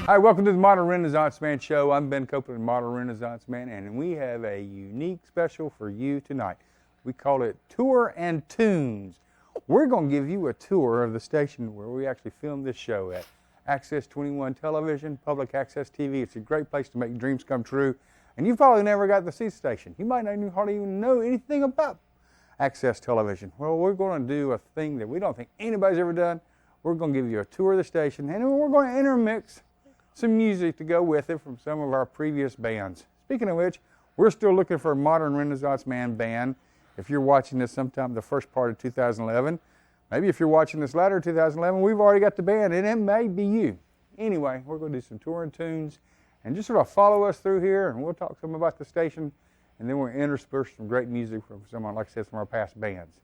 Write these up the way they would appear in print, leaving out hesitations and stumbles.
Hi, welcome to the Modern Renaissance Man Show. I'm Ben Copeland, Modern Renaissance Man, and we have a unique special for you tonight. We call it Tour and Tunes. We're going to give you a tour of the station where we actually filmed this show at. Access 21 Television, Public Access TV. It's a great place to make dreams come true. And you probably never got to see the station. You might not even hardly even know anything about Access Television. Well, we're going to do a thing that we don't think anybody's ever done. We're going to give you a tour of the station, and we're going to intermix some music to go with it from some of our previous bands. Speaking of which, we're still looking for a Modern Renaissance Man band. If you're watching this sometime the first part of 2011, maybe if you're watching this latter 2011, we've already got the band, and it may be you. Anyway, we're going to do some tour and tunes, and just sort of follow us through here, and we'll talk some about the station, and then we'll intersperse some great music from someone, like I said, from our past bands.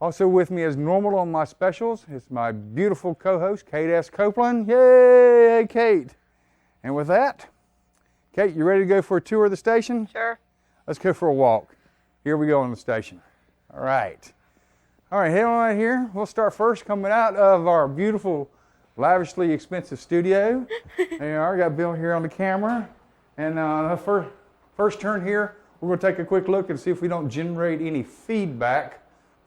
Also with me as normal on my specials is my beautiful co-host, Kate S. Copeland. Yay, Kate. And with that, Kate, you ready to go for a tour of the station? Sure. Let's go for a walk. Here we go on the station. All right. All right, head on right here. We'll start first coming out of our beautiful, lavishly expensive studio. There you are, got Bill here on the camera. And the first turn here, we're going to take a quick look and see if we don't generate any feedback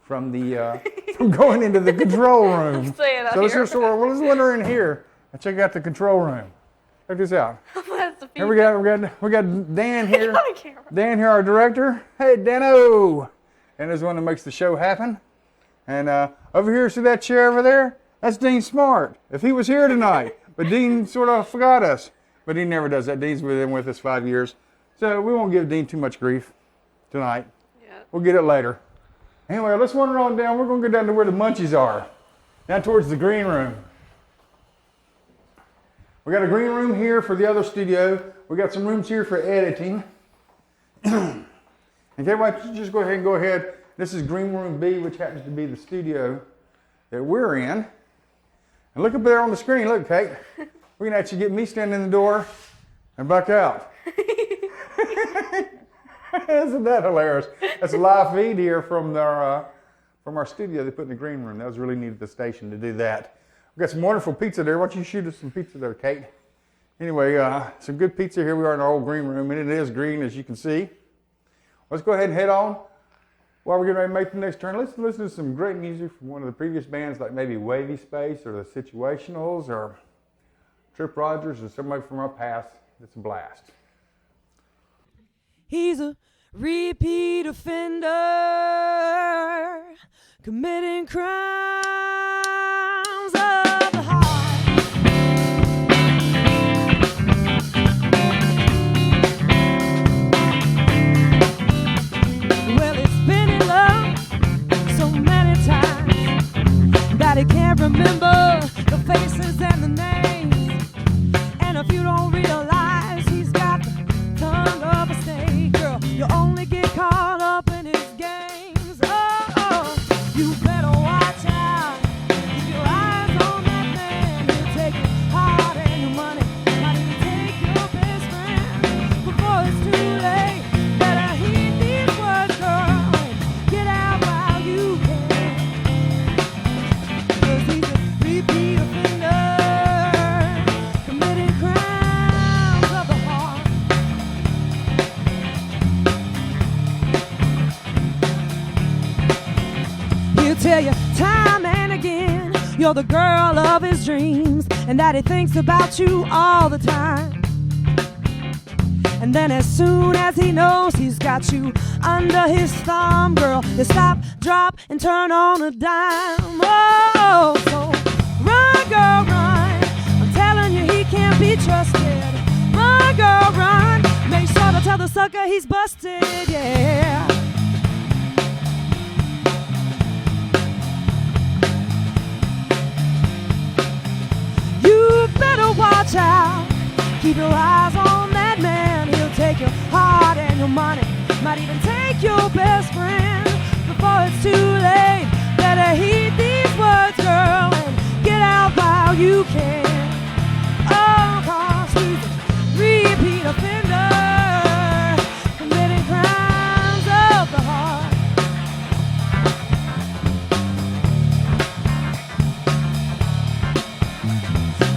from the from going into the control room. So let's wander in here and check out the control room. Check this out. Here we got Dan here. Dan here, our director. Hey, Dano. And there's the one that makes the show happen. And over here, see that chair over there? That's Dean Smart. If he was here tonight, but Dean sort of forgot us. But he never does that. Dean's been with us 5 years. So we won't give Dean too much grief tonight. Yeah. We'll get it later. Anyway, let's wander on down. We're going to go down to where the munchies are, down towards the green room. We got a green room here for the other studio. We got some rooms here for editing. And why don't you just go ahead. This is green room B, which happens to be the studio that we're in. And look up there on the screen. Look, Kate. We can actually get me standing in the door and back out. Isn't that hilarious? That's a live feed here from our studio they put in the green room. That was really neat at the station to do that. We've got some wonderful pizza there. Why don't you shoot us some pizza there, Kate? Anyway, some good pizza here. We are in our old green room, and it is green, as you can see. Let's go ahead and head on. While we're getting ready to make the next turn, let's listen to some great music from one of the previous bands, like maybe Wavy Space or the Situationals or Trip Rogers or somebody from our past. It's a blast. He's a repeat offender, committing crimes of the heart. Well, he's been in love so many times that he can't remember the faces and the names. And if you don't realize he's got the tongue of a snake, girl, you only get caught up in his games. Oh, you better watch out. Keep your eyes on that man. He'll take your heart and your money, might even take your best friend. Before it's too late, better heed these words, girl. Get out while you can. 'Cause he's a repeat offender, committing crimes of the heart. He'll tell you time and again you're the girl of his dreams, and that he thinks about you all the time. And then as soon as he knows he's got you under his thumb, girl, you stop, drop, and turn on a dime. Oh, Oh, so run, girl, run. I'm telling you, he can't be trusted. Run, girl, run. Make sure to tell the sucker he's busted, yeah. You better watch out. Keep your eyes on that man. He'll take your heart and your money. Might even take your best friend before it's too late. Better heed these words, girl, and get out while you can. Oh, 'cause he's a repeat offender, committing crimes of the heart.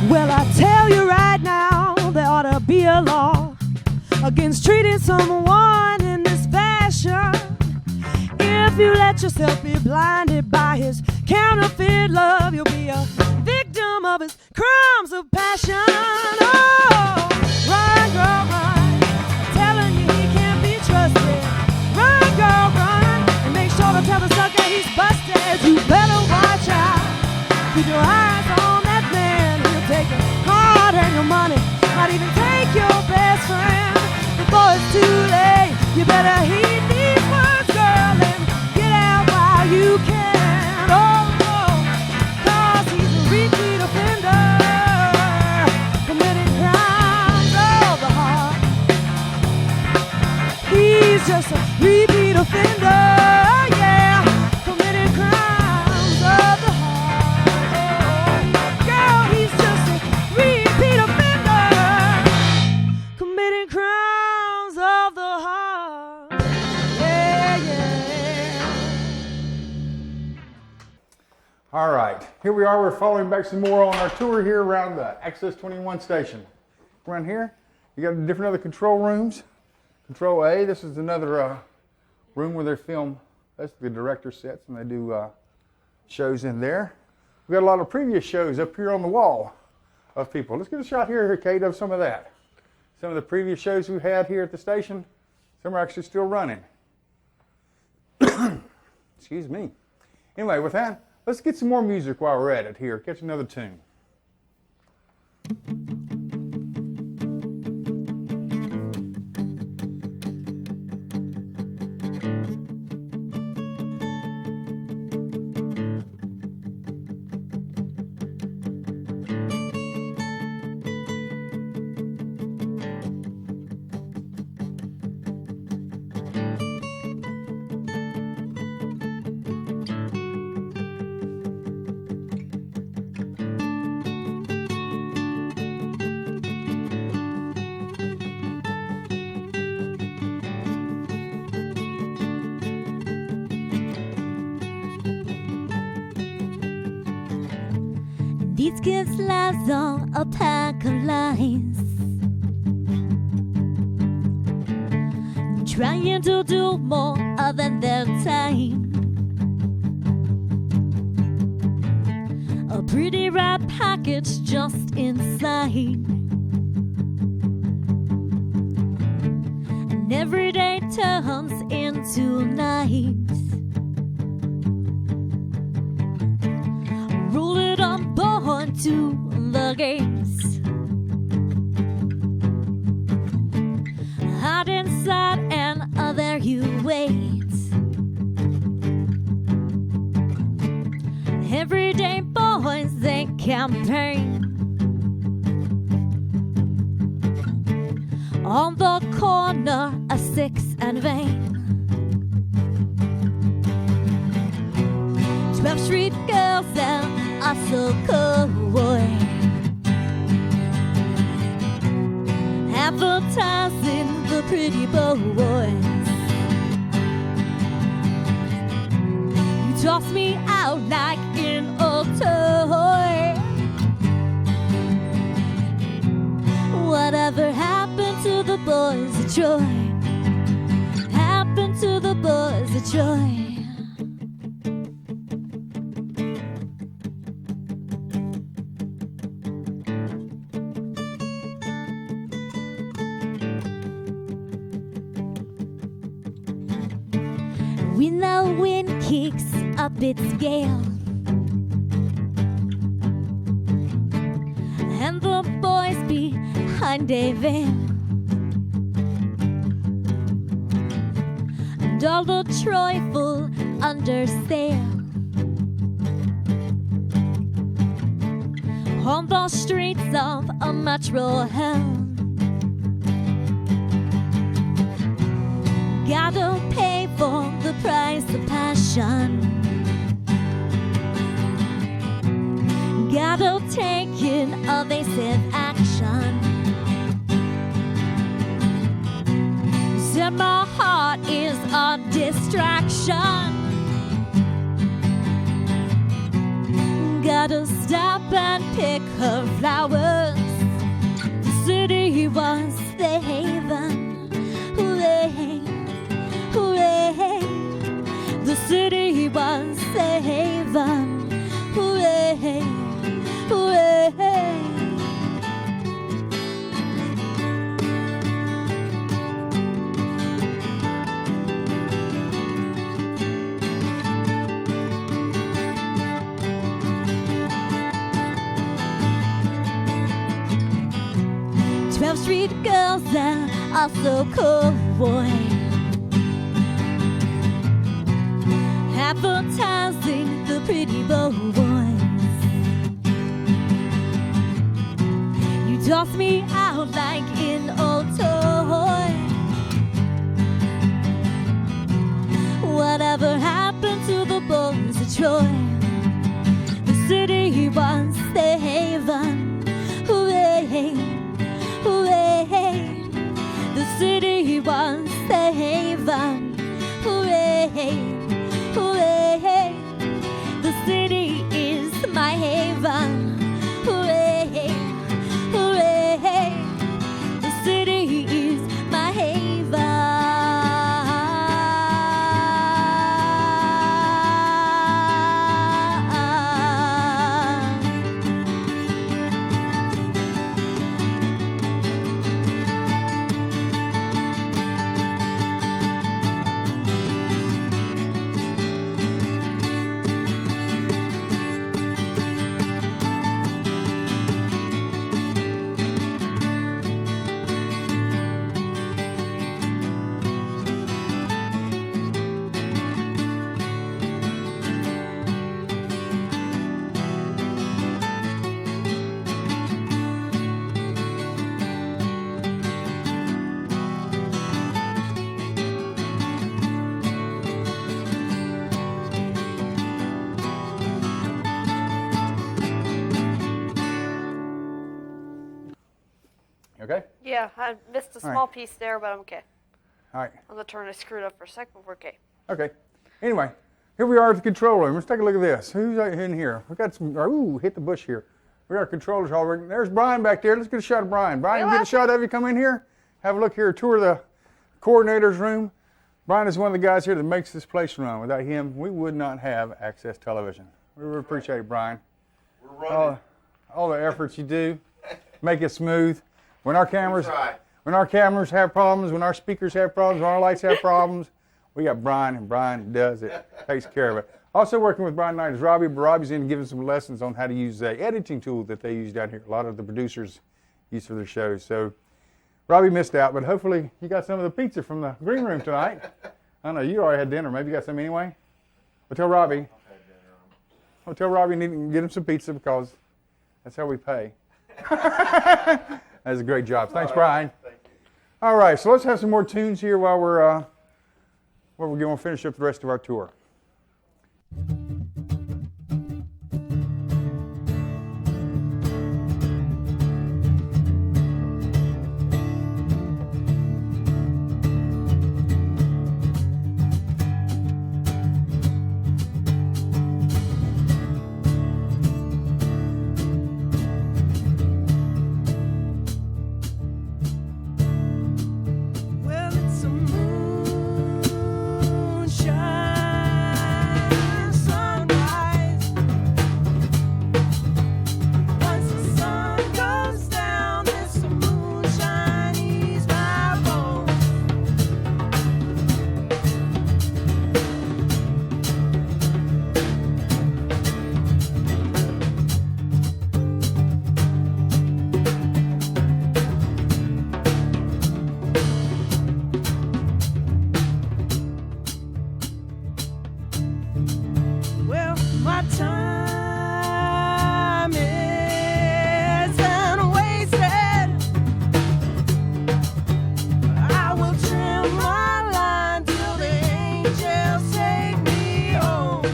Well, I tell you right now, there ought to be a law against treating someone in this fashion. If you let yourself be blinded by his counterfeit love, you'll be a victim of his crimes of passion. Oh, run, girl, run. Telling you he can't be trusted. Run, girl, run. And make sure to tell the sucker he's busted. You better watch out. Keep your eyes on that man. He'll take your heart and your money. Might even take your best friend before it's too late. You better heed these words, girl, and get out while you can. Oh, no, 'cause he's a repeat offender, committing crimes of the heart. He's just a repeat offender, yeah, committing crimes of the heart. Oh, girl, he's just a repeat offender, committing crimes of the heart. Yeah, yeah. All right, here we are. We're following back some more on our tour here around the Access 21 station. Around here, you got different other control rooms. Control A, this is another room where they film. That's the director sets, and they do shows in there. We got a lot of previous shows up here on the wall of people. Let's get a shot here, Kate, of some of that. Some of the previous shows we had here at the station. Some are actually still running. Excuse me. Anyway, with that, let's get some more music while we're at it here. Catch another tune. These kids lives on a pack of lies, trying to do more than their time. A pretty wrap package just inside, and every day turns into night. Roll it on board to the gates, hide inside and there you wait. Everyday boys, they campaign on the corner, a 6 and vein. 12th Street girls and a so coy, advertising the pretty boys. You toss me out like an old toy. Whatever happened to the boys of Troy? Happened to the boys of Troy? When the wind kicks up its gale, the boys behind a veil, and all the trifle under sail. On the streets of a metro hell, gotta pay for the price of passion, gotta take in evasive action. Said my heart is a distraction, gotta stop and pick her flowers. The city was the haven, hooray, hooray. The city was the haven, hooray, hooray. 12th Street girls that are so coy, advertising the pretty boys. You toss me out like an old toy. Whatever happened to the boys of Troy? The city was the haven, hooray, hooray. The city was the haven, hooray, hooray. The city is my haven, hooray, hooray. The city is my haven. Okay? Yeah, I missed a small piece there, but I'm okay. All right. I'm going to turn it screwed up for a second, but we're okay. Okay. Anyway, here we are at the control room. Let's take a look at this. Who's in here? We got some, hit the bush here. We got our controllers all working. There's Brian back there. Let's get a shot of Brian. Brian, get a shot of you. Come in here. Have a look here. Tour of the coordinator's room. Brian is one of the guys here that makes this place run. Without him, we would not have Access Television. We really appreciate it, Brian. We're running. All the efforts you do, make it smooth. When our cameras have problems, when our speakers have problems, when our lights have problems, we got Brian, and Brian does it, takes care of it. Also working with Brian tonight is Robbie, but Robbie's in giving some lessons on how to use the editing tool that they use down here. A lot of the producers use for their shows. So Robbie missed out, but hopefully you got some of the pizza from the green room tonight. I know you already had dinner. Maybe you got some anyway. But tell Robbie. I'll tell Robbie you need to get him some pizza because that's how we pay. That's a great job. Thanks, Brian. Thank you. All right, so let's have some more tunes here while we're going to finish up the rest of our tour. Well, it's a moonshine my time isn't wasted. I will trim my line till the angels take me home.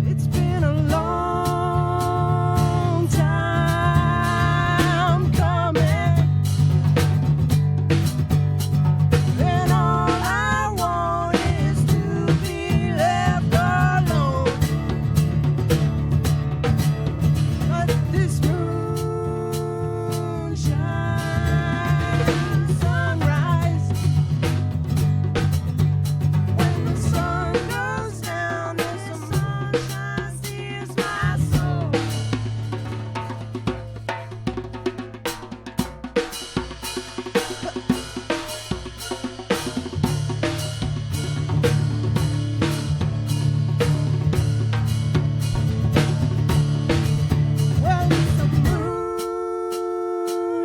It's been a long time coming, and all I want is to be left alone. But this moonshine sunrise, when the sun goes down, there's a sunshine steers my soul. Well, it's a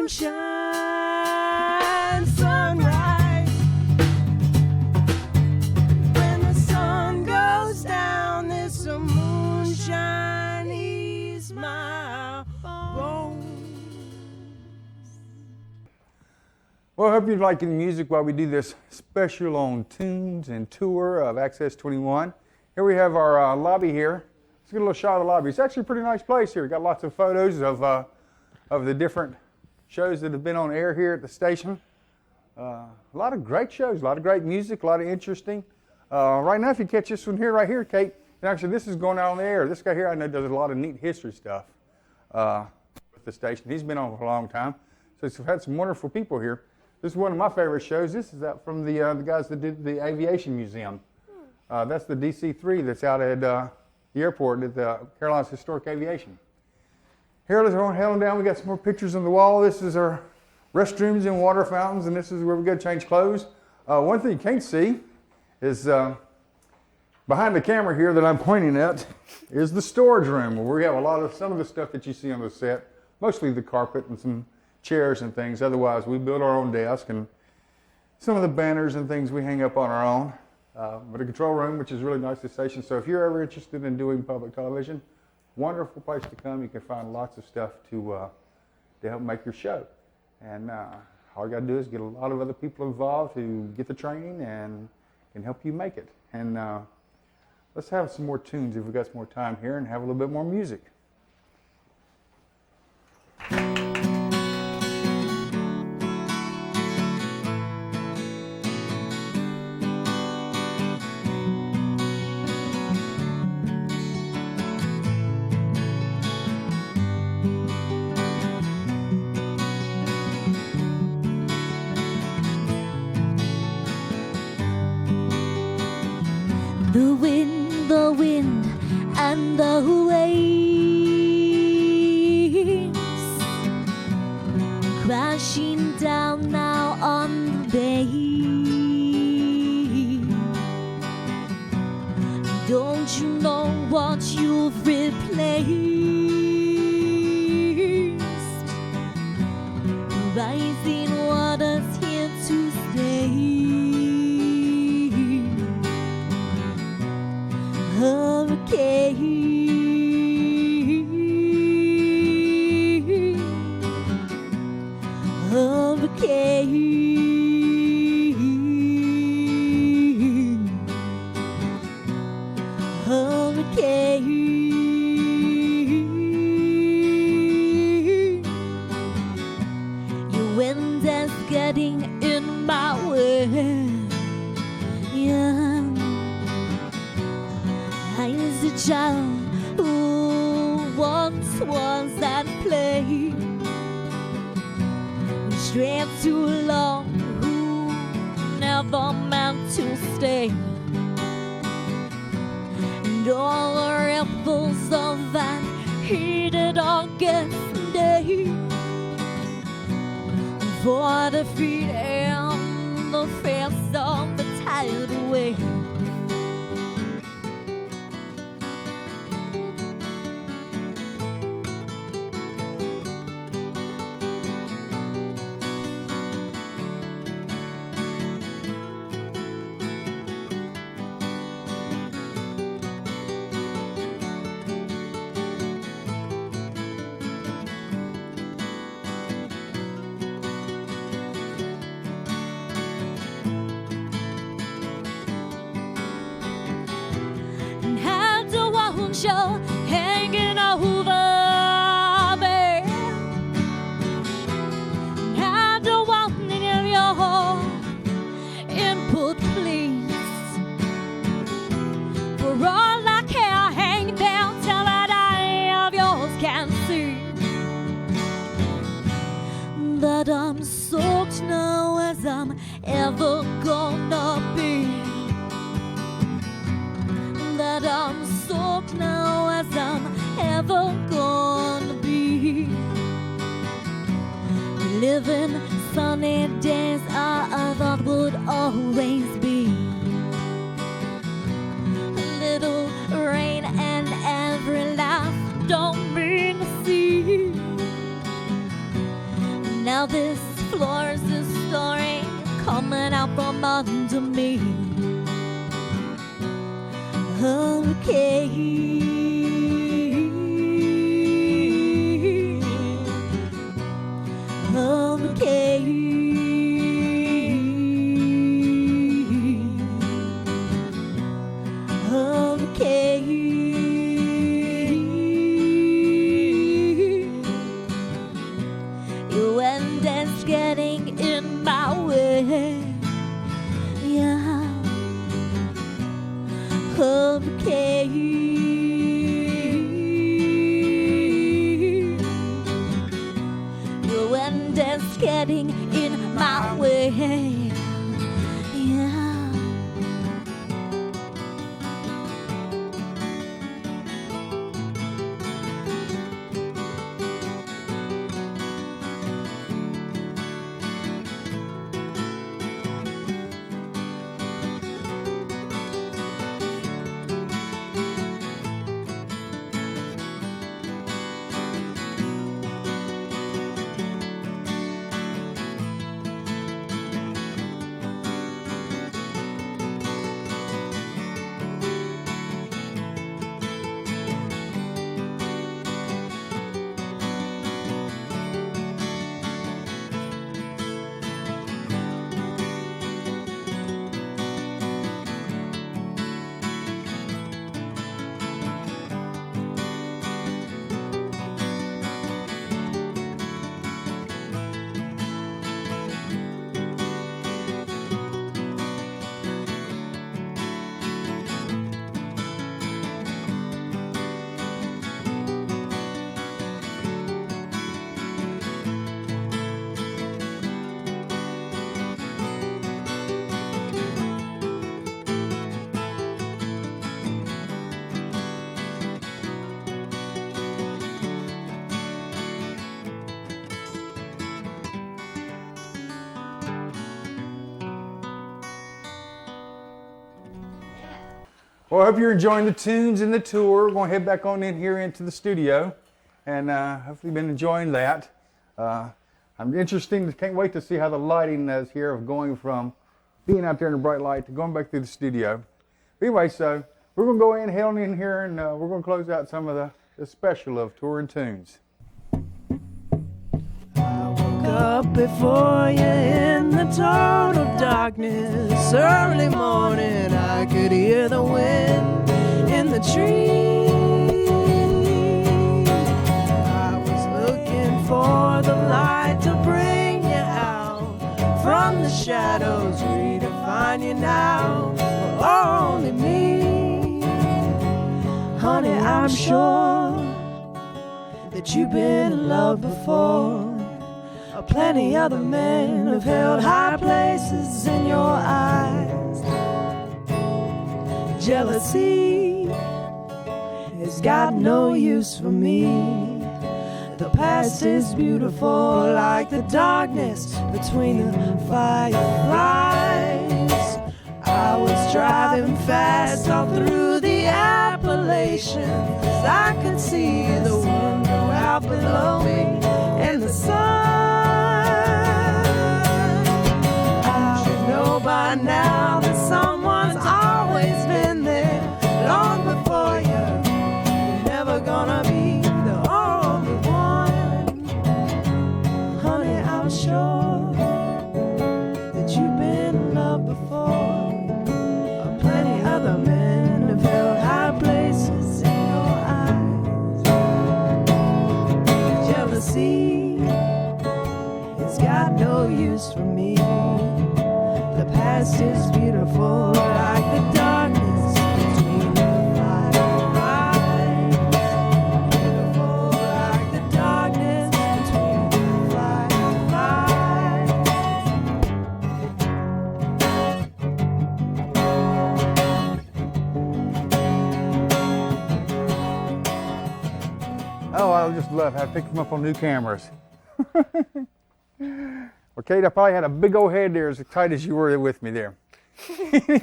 moonshine sunrise. When the sun goes down, there's some moonshine ease my bones. Well, I hope you're liking the music while we do this special on tunes and tour of Access 21. Here we have our lobby here. Let's get a little shot of the lobby. It's actually a pretty nice place here. We've got lots of photos of the different shows that have been on air here at the station. A lot of great shows, a lot of great music, a lot of interesting. Right now, if you catch this one here, right here, Kate, and actually this is going out on the air. This guy here I know does a lot of neat history stuff with the station. He's been on for a long time. So we've had some wonderful people here. This is one of my favorite shows. This is out from the guys that did the Aviation Museum. That's the DC-3 that's out at the airport at the Carolinas Historic Aviation. Here, let's go heading down. We got some more pictures on the wall. This is our restrooms and water fountains, and this is where we go change clothes. One thing you can't see is behind the camera here that I'm pointing at is the storage room, where we have some of the stuff that you see on the set, mostly the carpet and some chairs and things. Otherwise, we build our own desk and some of the banners and things we hang up on our own. But a control room, which is really nice at the station. So if you're ever interested in doing public television, wonderful place to come. You can find lots of stuff to help make your show. And all you got to do is get a lot of other people involved who get the training and can help you make it. And let's have some more tunes if we've got some more time here and have a little bit more music. The wind, and the waves crashing down now on the bay. Don't you know what you've replaced? Rising waters here to stay. Hurricane, your wind is getting in my way. Yeah, I was a child who once was at play, strayed too long, who never meant to stay. And all the ripples of that heated August day for defeat and the face of the tidal wave. Show hanging over me. I don't want any of your input, please. For all I care, hang down till that eye of yours can see that I'm soaked now as I'm ever gonna be. That I'm soaked now as I'm ever gonna be. Living sunny days I thought would always be. Little rain and every laugh don't mean the sea. Now this floor is a story coming out from under me. Okay. Okay. Okay. You and it's getting in my way. Yeah. Okay. Your end is getting in my way. Yeah. Well, I hope you're enjoying the tunes and the tour. We're going to head back on in here into the studio, and hopefully you've been enjoying that. I'm interested, can't wait to see how the lighting is here of going from being out there in the bright light to going back through the studio. But anyway, so we're going to go in, head on in here, and we're going to close out some of the special of Tour and Tunes. Up before you in the total darkness. Early morning I could hear the wind in the trees. I was looking for the light to bring you out from the shadows, redefine you now for only me. Honey, I'm sure that you've been in love before. Plenty other men have held high places in your eyes. Jealousy has got no use for me. The past is beautiful like the darkness between the fireflies. I was driving fast all through the Appalachians. I could see the world go out below me and the sun. I should know by now that someone's always been there long before you. You're never gonna be the only one. Honey, I'm sure that you've been in love before. Plenty other men have held high places in your eyes. Jealousy has got no use for me. The past is beautiful like the darkness between the fireflies. Beautiful like the darkness between the fireflies. Oh, I just love how I picked them up on new cameras. Well, Kate, I probably had a big old head there as tight as you were with me there.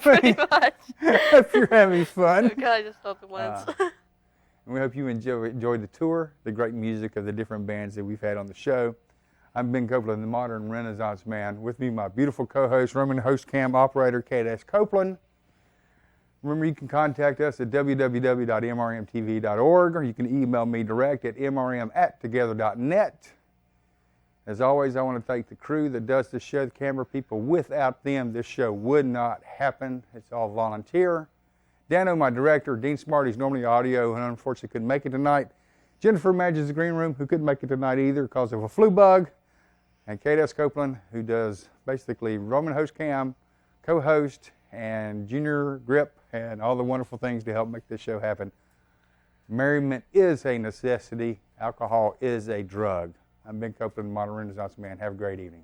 Pretty much. If you're having fun. Okay, I just felt it once. And we hope you enjoyed the tour, the great music of the different bands that we've had on the show. I'm Ben Copeland, the Modern Renaissance Man. With me, my beautiful co-host, RoamHost cam operator, Kate S. Copeland. Remember, you can contact us at www.mrmtv.org, or you can email me direct at mrm@together.net. As always, I want to thank the crew that does this show, the camera people. Without them, this show would not happen. It's all volunteer. Dano, my director. Dean Smarty's normally audio and unfortunately couldn't make it tonight. Jennifer manages the green room, who couldn't make it tonight either because of a flu bug. And Kate S. Copeland, who does basically RoamHost cam, co-host, and junior grip, and all the wonderful things to help make this show happen. Merriment is a necessity. Alcohol is a drug. I'm Ben Copeland, Modern Renaissance Man. Have a great evening.